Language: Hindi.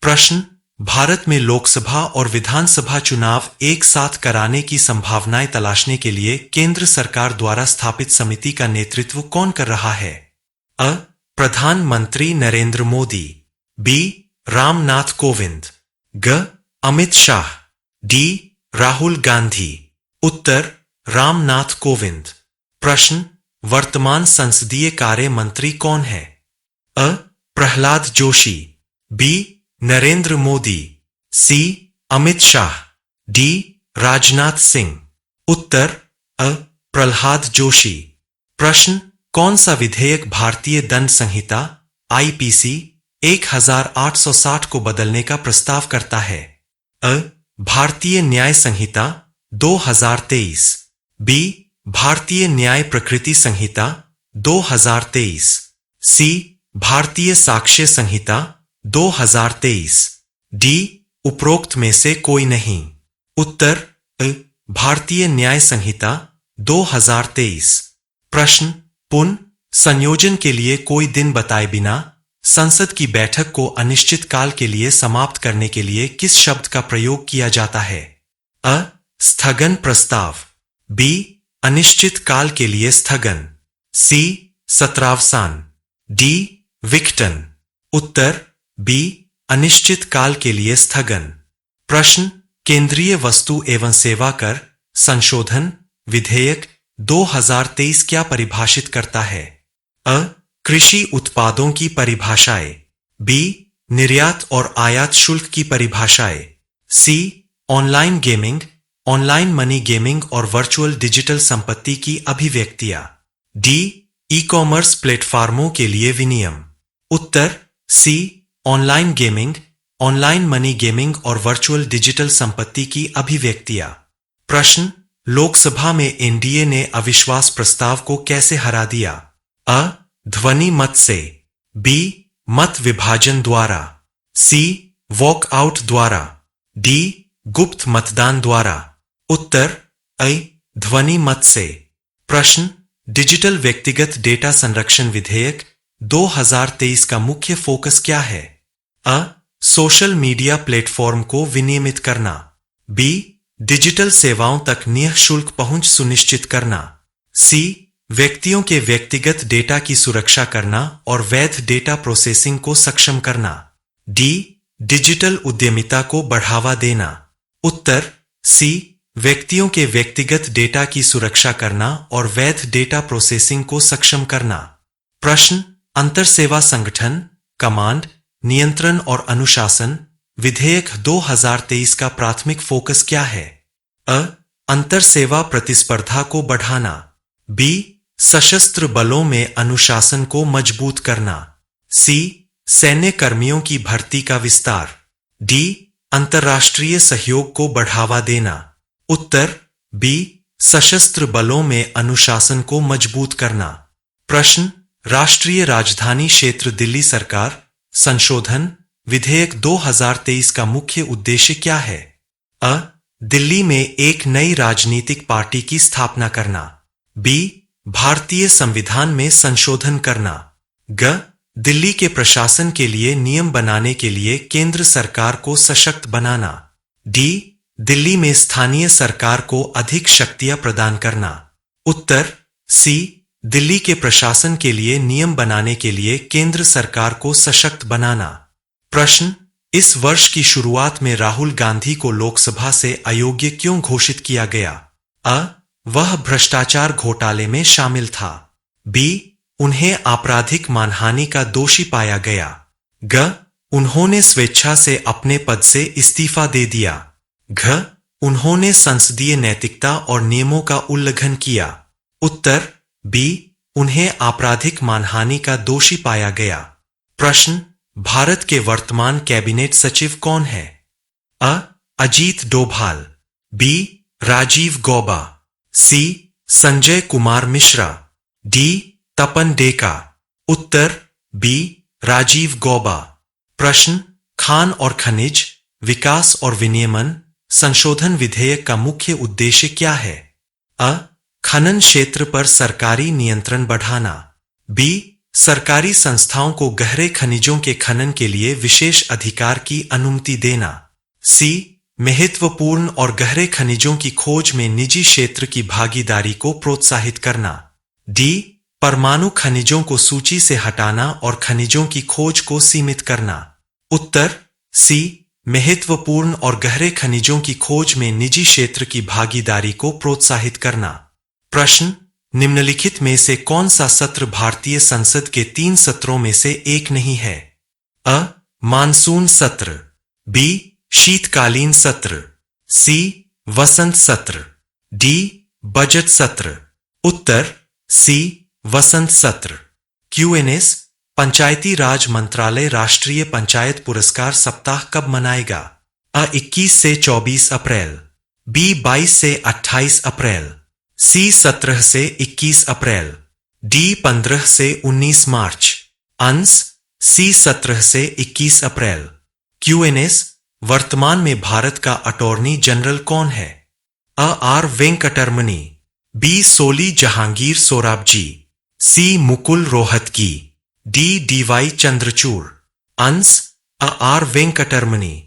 प्रश्न, भारत में लोकसभा और विधानसभा चुनाव एक साथ कराने की संभावनाएं तलाशने के लिए केंद्र सरकार द्वारा स्थापित समिति का नेतृत्व कौन कर रहा है? अ. प्रधानमंत्री नरेंद्र मोदी, बी. रामनाथ कोविंद, ग. अमित शाह, डी. राहुल गांधी। उत्तर, रामनाथ कोविंद। प्रश्न, वर्तमान संसदीय कार्य मंत्री कौन है? अ. प्रहलाद जोशी, बी. नरेंद्र मोदी, सी. अमित शाह, डी. राजनाथ सिंह। उत्तर, अ. प्रहलाद जोशी। प्रश्न, कौन सा विधेयक भारतीय दंड संहिता आईपीसी 1860 को बदलने का प्रस्ताव करता है? अ. भारतीय न्याय संहिता 2023, बी. भारतीय न्याय प्रकृति संहिता 2023, सी. भारतीय साक्ष्य संहिता 2023, डी. उपरोक्त में से कोई नहीं। उत्तर, अ. भारतीय न्याय संहिता 2023। प्रश्न, पुनः संयोजन के लिए कोई दिन बताए बिना संसद की बैठक को अनिश्चित काल के लिए समाप्त करने के लिए किस शब्द का प्रयोग किया जाता है? अ. स्थगन प्रस्ताव, बी. अनिश्चित काल के लिए स्थगन, सी. सत्रावसान, डी. विघटन। उत्तर, बी. अनिश्चित काल के लिए स्थगन। प्रश्न, केंद्रीय वस्तु एवं सेवा कर संशोधन विधेयक 2023 क्या परिभाषित करता है? अ. कृषि उत्पादों की परिभाषाएं, बी. निर्यात और आयात शुल्क की परिभाषाएं, C. Online gaming, online money gaming और वर्चुअल डिजिटल संपत्ति की अभिव्यक्तियां, डी. ई कॉमर्स प्लेटफॉर्मों के लिए विनियम। उत्तर, C. Online gaming, online money gaming और वर्चुअल डिजिटल संपत्ति की अभिव्यक्तियां। प्रश्न, लोकसभा में एनडीए ने अविश्वास प्रस्ताव को कैसे हरा दिया? अ. ध्वनि मत से, बी. मत विभाजन द्वारा, सी. वॉकआउट द्वारा, डी. गुप्त मतदान द्वारा। उत्तर, अ. ध्वनि मत से। प्रश्न, डिजिटल व्यक्तिगत डेटा संरक्षण विधेयक 2023 का मुख्य फोकस क्या है? अ. सोशल मीडिया प्लेटफॉर्म को विनियमित करना, बी. डिजिटल सेवाओं तक निःशुल्क पहुंच सुनिश्चित करना, सी. व्यक्तियों के व्यक्तिगत डेटा की सुरक्षा करना और वैध डेटा प्रोसेसिंग को सक्षम करना, डी. डिजिटल उद्यमिता को बढ़ावा देना। उत्तर, सी. व्यक्तियों के व्यक्तिगत डेटा की सुरक्षा करना और वैध डेटा प्रोसेसिंग को सक्षम करना। प्रश्न, अंतरसेवा संगठन, कमांड, नियंत्रण और अनुशासन विधेयक 2023 का प्राथमिक फोकस क्या है? अ. अंतरसेवा प्रतिस्पर्धा को बढ़ाना, बी. सशस्त्र बलों में अनुशासन को मजबूत करना, सी. सैन्य कर्मियों की भर्ती का विस्तार, डी. अंतर्राष्ट्रीय सहयोग को बढ़ावा देना। उत्तर, बी. सशस्त्र बलों में अनुशासन को मजबूत करना। प्रश्न, राष्ट्रीय राजधानी क्षेत्र दिल्ली सरकार संशोधन विधेयक 2023 का मुख्य उद्देश्य क्या है? अ. दिल्ली में एक नई राजनीतिक पार्टी की स्थापना करना, बी. भारतीय संविधान में संशोधन करना, ग. दिल्ली के प्रशासन के लिए नियम बनाने के लिए केंद्र सरकार को सशक्त बनाना, डी. दिल्ली में स्थानीय सरकार को अधिक शक्तियां प्रदान करना। उत्तर, सी. दिल्ली के प्रशासन के लिए नियम बनाने के लिए केंद्र सरकार को सशक्त बनाना। प्रश्न, इस वर्ष की शुरुआत में राहुल गांधी को लोकसभा से अयोग्य क्यों घोषित किया गया? अ. वह भ्रष्टाचार घोटाले में शामिल था, बी. उन्हें आपराधिक मानहानि का दोषी पाया गया, ग. उन्होंने स्वेच्छा से अपने पद से इस्तीफा दे दिया, घ. उन्होंने संसदीय नैतिकता और नियमों का उल्लंघन किया। उत्तर, बी. उन्हें आपराधिक मानहानि का दोषी पाया गया। प्रश्न, भारत के वर्तमान कैबिनेट सचिव कौन है? अ. अजीत डोभाल, बी. राजीव गौबा, सी. संजय कुमार मिश्रा, डी. तपन डेका। उत्तर, बी. राजीव गौबा। प्रश्न, खान और खनिज विकास और विनियमन संशोधन विधेयक का मुख्य उद्देश्य क्या है? अ. खनन क्षेत्र पर सरकारी नियंत्रण बढ़ाना, बी. सरकारी संस्थाओं को गहरे खनिजों के खनन के लिए विशेष अधिकार की अनुमति देना। सी, महत्वपूर्ण और गहरे खनिजों की खोज में निजी क्षेत्र की भागीदारी को प्रोत्साहित करना। डी, परमाणु खनिजों को सूची से हटाना और खनिजों की खोज को सीमित करना। उत्तर सी, महत्वपूर्ण और गहरे खनिजों की खोज में निजी क्षेत्र की भागीदारी को प्रोत्साहित करना। प्रश्न, निम्नलिखित में से कौन सा सत्र भारतीय संसद के 3 सत्रों में से एक नहीं है? अ, मानसून सत्र, बी, शीतकालीन सत्र, सी, वसंत सत्र, डी, बजट सत्र। उत्तर सी, वसंत सत्र। क्यूएनएस, पंचायती राज मंत्रालय राष्ट्रीय पंचायत पुरस्कार सप्ताह कब मनाएगा? अ, 21 से 24 अप्रैल, बी, 22 से 28 अप्रैल, सी, 17 से 21 अप्रैल, डी, 15 से 19 मार्च। आंसर सी, 17 से 21 अप्रैल। क्यूएनएस, वर्तमान में भारत का अटॉर्नी जनरल कौन है? A, R Venkataramani, B, Soli Jahangir Sorabjee, C, Mukul Rohatgi, D, DY Chandrachud. Answer A, R Venkataramani.